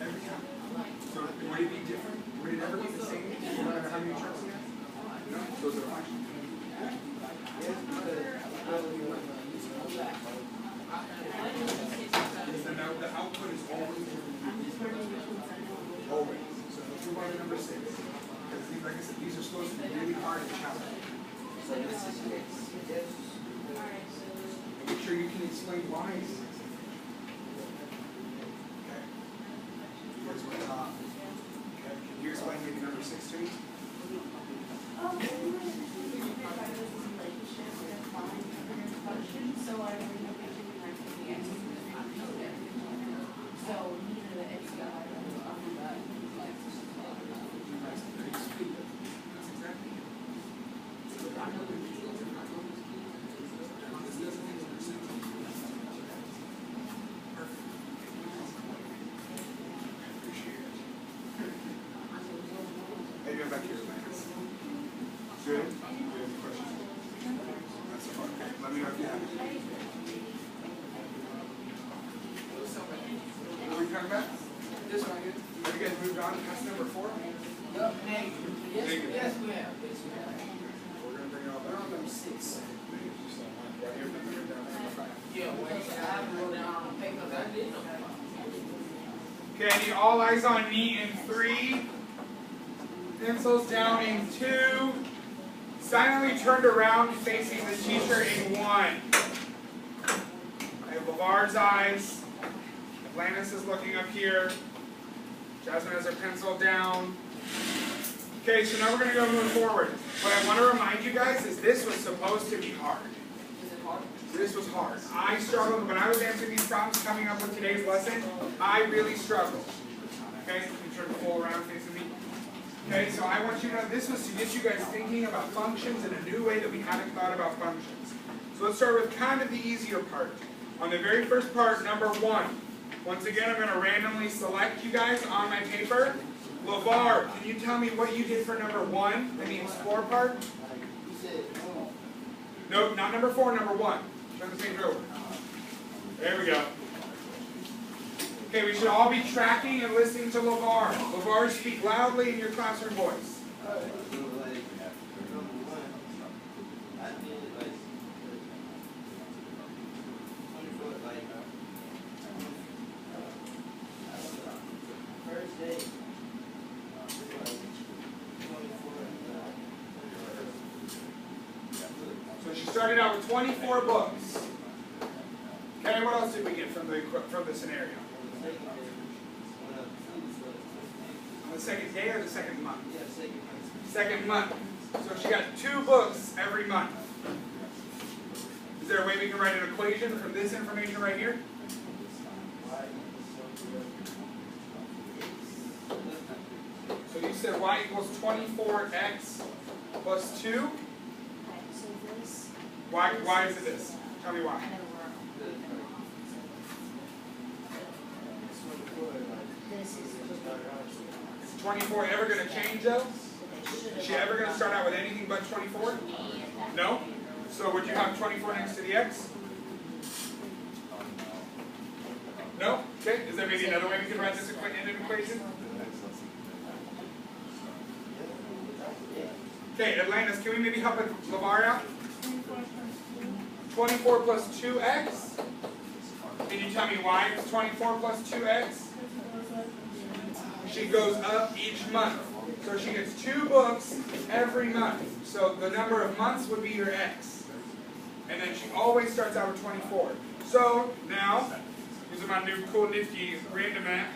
Every time. So would it be different? Would it ever be the same no matter how many charts you have? No? Those are functions. The output is always always. So let's move on to number 6. Because these, like I said, these are supposed to be really hard and challenging. So this is yes. Make sure you can explain why. Okay. Here's my top. Okay. Can you explain maybe number 6 to me? Back here, Lance. Good? Do you have any questions? That's okay. Let me know if you have any. What are we talking about? This one here. Have you guys moved on past number 4? No, negative. Yes, we have. Yes, we have. We're going to bring it all back. We're on number 6. Right here, then we're down to number 5. Yeah, wait, I have to go down on paper. I did know. Okay, I need all eyes on me in 3. Pencils down in 2. Silently turned around facing the teacher in 1. I have LeVar's eyes. Atlantis is looking up here. Jasmine has her pencil down. Okay, so now we're going to go move forward. What I want to remind you guys is this was supposed to be hard. Is it hard? This was hard. I struggled when I was answering these problems coming up with today's lesson. I really struggled. Okay, you turn full around facing me. Okay, so I want you to know this was to get you guys thinking about functions in a new way that we haven't thought about functions. So let's start with kind of the easier part. On the very first part, number 1. Once again, I'm going to randomly select you guys on my paper. LeVar, can you tell me what you did for number 1 in the explore part? Nope, not number 4, number 1. Turn the page over. There we go. Okay, we should all be tracking and listening to LeVar. LeVar, speak loudly in your classroom voice. So she started out with 24 books. Okay, what else did we get from the scenario? On the second day or the second month? Yeah, second month. Second month. So she got 2 books every month. Is there a way we can write an equation from this information right here? So you said y equals 24x plus 2? Why is it this? Tell me why. Is 24 ever going to change though? Is she ever going to start out with anything but 24? No? So would you have 24 next to the x? No? Okay, is there maybe another way we can write this in an equation? Okay, Atlantis, can we maybe help LeVar out? 24 plus 2x? Can you tell me why it's 24 plus 2x? She goes up each month. So she gets 2 books every month. So the number of months would be your x. And then she always starts out with 24. So now, using my new cool nifty random math,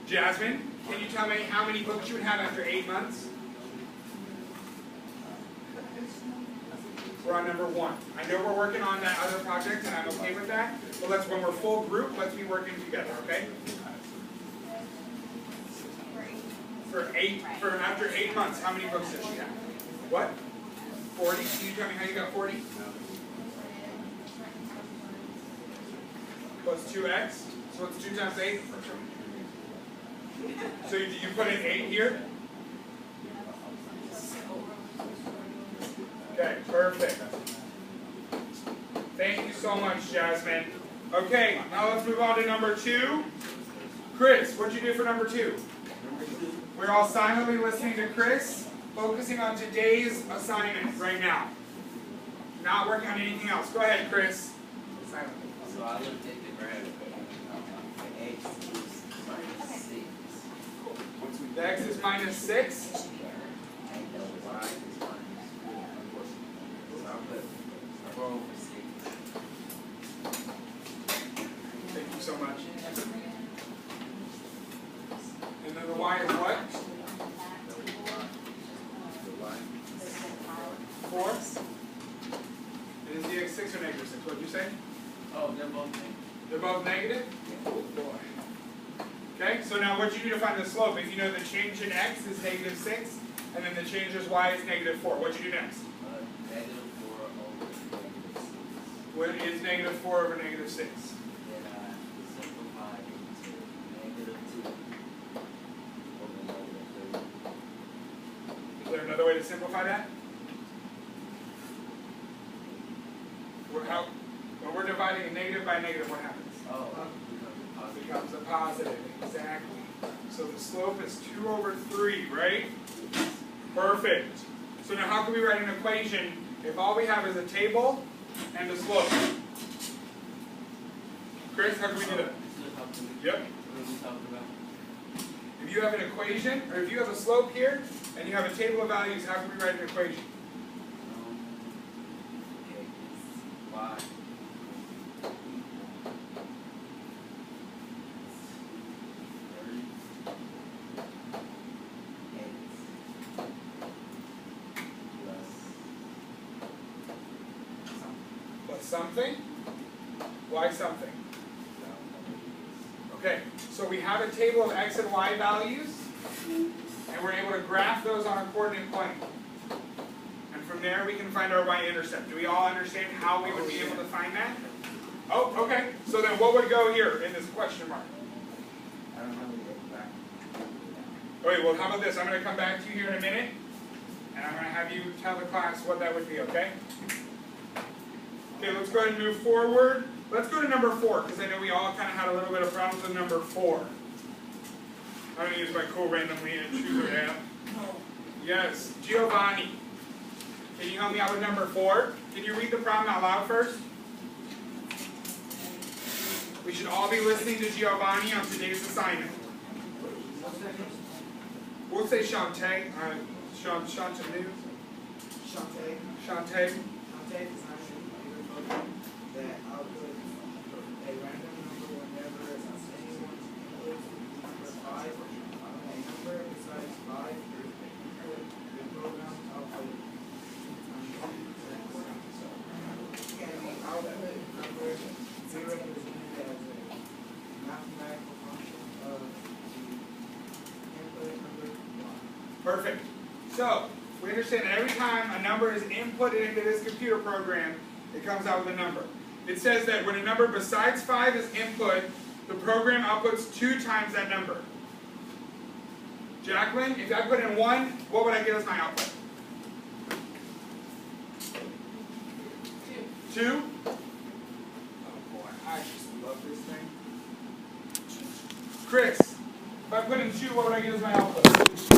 Jasmine, can you tell me how many books you would have after 8 months? We're on number 1. I know we're working on that other project, and I'm okay with that. But when we're full group, let's be working together, okay? For after 8 months, how many books does she have? What? 40? Can you tell me how you got 40? Plus 2x. So what's 2 times 8? So do you put in 8 here? Okay, perfect. Thank you so much, Jasmine. Okay, now let's move on to number 2. Chris, what'd you do for number 2? We're all silently listening to Chris, focusing on today's assignment right now. Not working on anything else. Go ahead, Chris. Silently. So I looked at the graph. The x is minus 6. The x is minus 6. And the y is minus 4. So I go over 6. Thank you so much. And then the y is what? The y. 4. And is the x 6 or negative 6? What did you say? Oh, they're both negative. They're both negative? Oh boy. Okay, so now what you need to find the slope. If you know the change in x is negative 6, and then the change in y is negative 4. What you do next? Negative 4 over negative 6. What is negative 4 over negative 6? Then I simplify it into negative 2 over negative 3. Is there another way to simplify that? When we're dividing a negative by a negative, what happens? Oh, It becomes a positive, exactly. So the slope is 2 over 3, right? Perfect. So now how can we write an equation if all we have is a table and a slope? Chris, how can we do that? Yep. What are we talking about? If you have an equation, or if you have a slope here, and you have a table of values, how can we write an equation? Okay, y. Plus something? Why something? Okay, so we have a table of x and y values, and we're able to graph those on a coordinate plane. And from there we can find our y-intercept. Do we all understand how we would be able to find that? Oh, okay. So then what would go here in this question mark? I don't know yet. Okay, well how about this? I'm going to come back to you here in a minute, and I'm going to have you tell the class what that would be, okay? Okay, let's go ahead and move forward. Let's go to number 4, because I know we all kind of had a little bit of problems with number 4. I'm going to use my cool randomly and chooser app. Yes, Giovanni. Can you help me out with number 4? Can you read the problem out loud first? We should all be listening to Giovanni on today's assignment. We'll say Shantae. Shantae. Shantae. That output a random number whenever anyone's inputs number 5 a number besides 5 the program output can be output number 0 presented as a mathematical function of the input number 1. Perfect. So, we understand that every time a number is inputted into this computer program, it comes out with a number. It says that when a number besides 5 is input, the program outputs 2 times that number. Jacqueline, if I put in 1, what would I get as my output? 2? Oh boy, I just love this thing. Chris, if I put in 2, what would I get as my output?